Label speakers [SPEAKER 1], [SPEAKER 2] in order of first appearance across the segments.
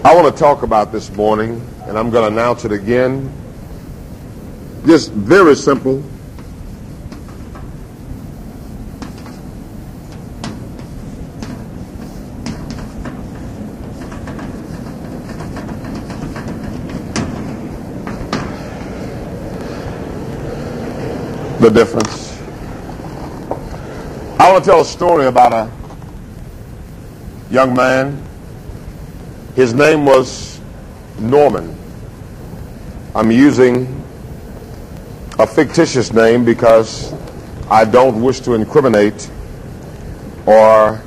[SPEAKER 1] I want to talk about this morning, and I'm going to announce it again. Just very simple. The difference. I want to tell a story about a young man. His name was Norman. I'm using a fictitious name because I don't wish to incriminate or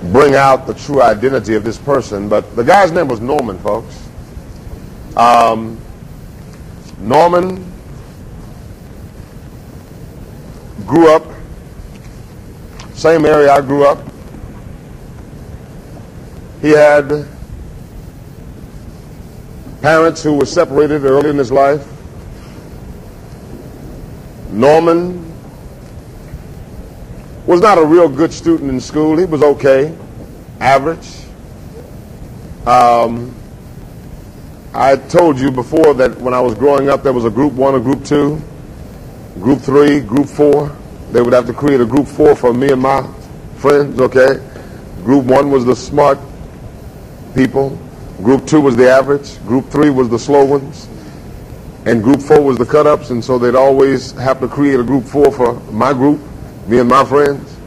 [SPEAKER 1] bring out the true identity of this person. But the guy's name was Norman, folks. Norman grew up, same area I grew up. He had parents who were separated early in his life. Norman was not a real good student in school. He was okay, average. I told you before that when I was growing up, there was a group 1, a group 2, group 3, group 4. They would have to create a group 4 for me and my friends, okay? Group 1 was the smart people. Group 2 was the average. Group 3 was the slow ones. And group 4 was the cut-ups, and so they'd always have to create a group 4 for my group, me and my friends.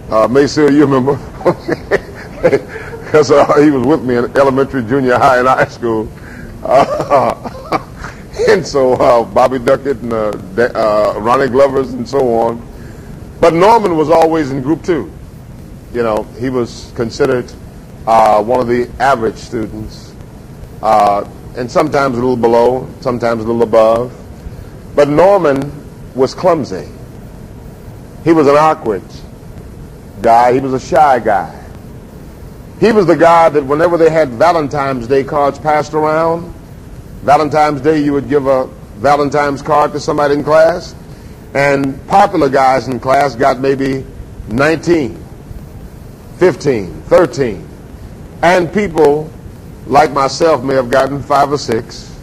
[SPEAKER 1] Maysir, you remember? Because he was with me in elementary, junior high, and high school. And so Bobby Duckett and Ronnie Glovers and so on. But Norman was always in group 2. You know, he was considered one of the average students, and sometimes a little below, sometimes a little above. But Norman was clumsy. He was an awkward guy. He was a shy guy. He was the guy that whenever they had Valentine's Day cards passed around, Valentine's Day you would give a Valentine's card to somebody in class, and popular guys in class got maybe 19, 15, 13. And people like myself may have gotten 5 or 6,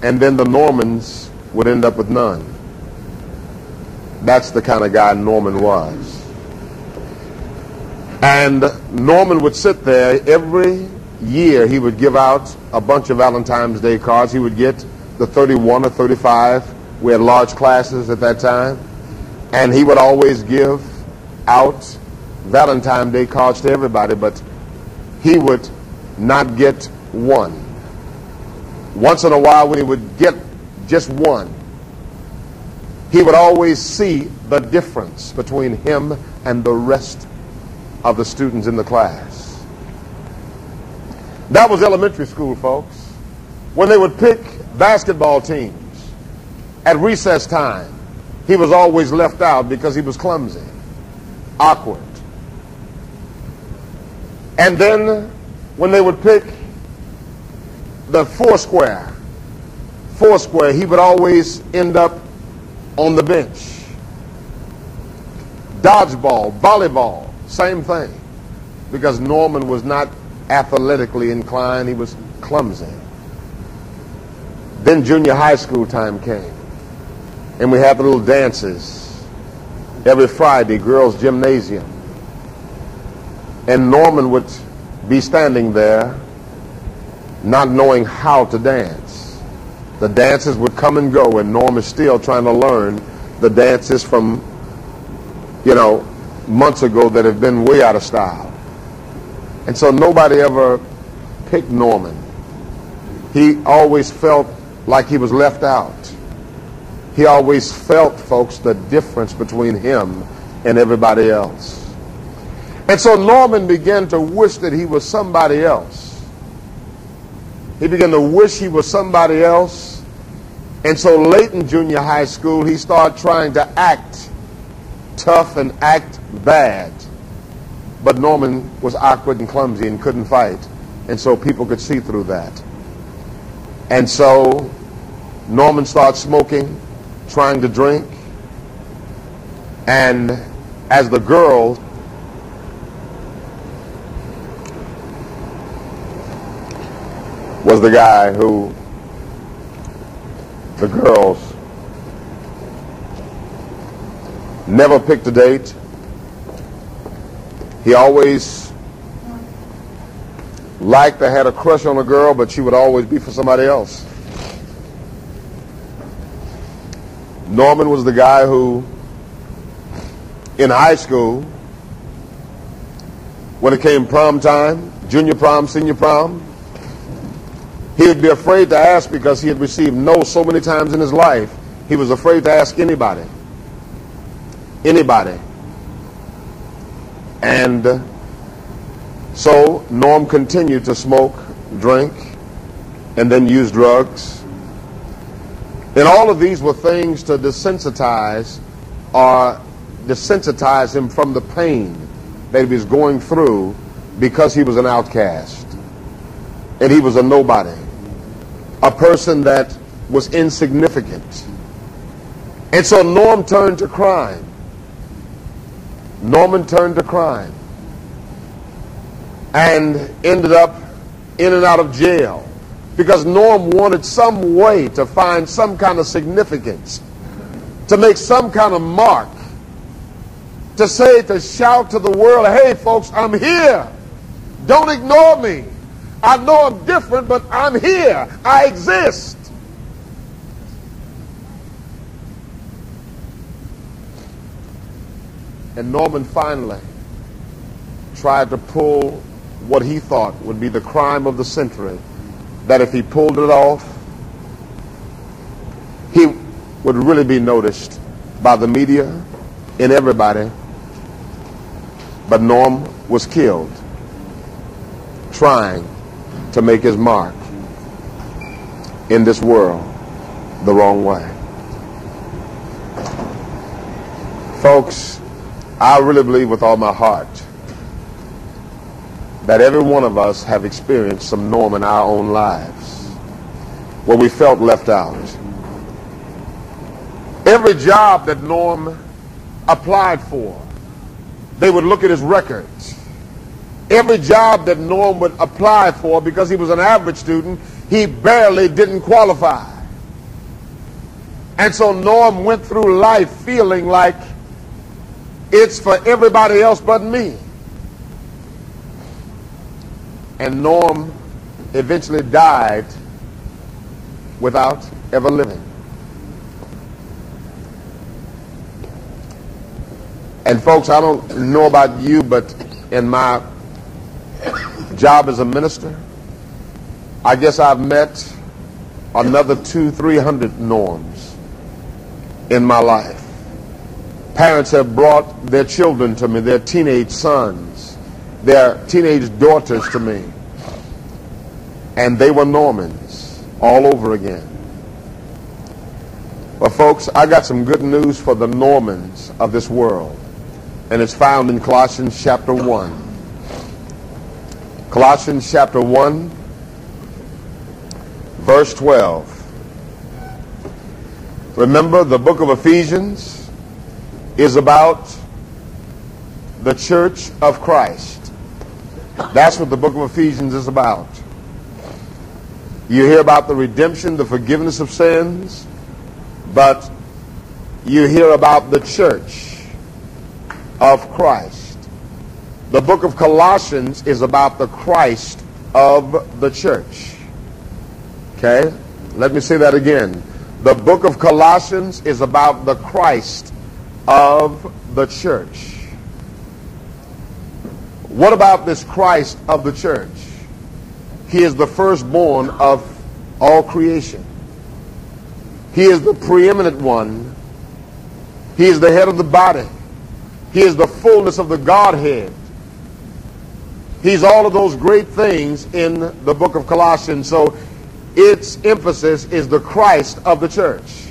[SPEAKER 1] and then the Normans would end up with none. That's the kind of guy Norman was. And Norman would sit there every year. He would give out a bunch of Valentine's Day cards. He would get the 31 or 35. We had large classes at that time. And he would always give out Valentine's Day cards to everybody, but he would not get one. Once in a while, when he would get just one, he would always see the difference between him and the rest of the students in the class. That was elementary school, folks. When they would pick basketball teams at recess time, he was always left out because he was clumsy, awkward. And then when they would pick the foursquare, he would always end up on the bench. Dodgeball, volleyball, same thing. Because Norman was not athletically inclined, he was clumsy. Then junior high school time came, and we had the little dances every Friday, girls' gymnasium. And Norman would be standing there not knowing how to dance. The dances would come and go, and Norm is still trying to learn the dances from, months ago that have been way out of style. And so nobody ever picked Norman. He always felt like he was left out. He always felt, folks, the difference between him and everybody else. And so Norman began to wish that he was somebody else. He began to wish he was somebody else. And so late in junior high school, he started trying to act tough and act bad. But Norman was awkward and clumsy and couldn't fight. And so people could see through that. And so Norman started smoking, trying to drink. And as the girls was the guy who the girls never picked a date. He always liked to had a crush on a girl, but she would always be for somebody else. Norman was the guy who, in high school, when it came prom time, junior prom, senior prom, he would be afraid to ask because he had received no so many times in his life. He was afraid to ask anybody. Anybody. And so Norm continued to smoke, drink, and then use drugs. And all of these were things to desensitize him from the pain that he was going through because he was an outcast. And he was a nobody. A person that was insignificant. And so Norm turned to crime. Norman turned to crime. And ended up in and out of jail. Because Norm wanted some way to find some kind of significance. To make some kind of mark. To say, to shout to the world, hey folks, I'm here. Don't ignore me. I know I'm different, but I'm here. I exist. And Norman finally tried to pull what he thought would be the crime of the century. That if he pulled it off, he would really be noticed by the media and everybody. But Norm was killed trying to make his mark in this world the wrong way. Folks, I really believe with all my heart that every one of us have experienced some Norm in our own lives where we felt left out. Every job that Norm applied for, they would look at his records. Every job that Norm would apply for, because he was an average student, he barely didn't qualify. And so Norm went through life feeling like it's for everybody else but me. And Norm eventually died without ever living. And folks, I don't know about you, but in my job as a minister, I guess I've met another 200-300 Norms in my life. Parents have brought their children to me, their teenage sons, their teenage daughters to me, and they were Normans all over again. But folks, I got some good news for the Normans of this world, and it's found in Colossians chapter 1. Colossians chapter 1, verse 12. Remember, the book of Ephesians is about the church of Christ. That's what the book of Ephesians is about. You hear about the redemption, the forgiveness of sins, but you hear about the church of Christ. The book of Colossians is about the Christ of the church. Okay? Let me say that again. The book of Colossians is about the Christ of the church. What about this Christ of the church? He is the firstborn of all creation. He is the preeminent one. He is the head of the body. He is the fullness of the Godhead. He's all of those great things in the book of Colossians. So its emphasis is the Christ of the church.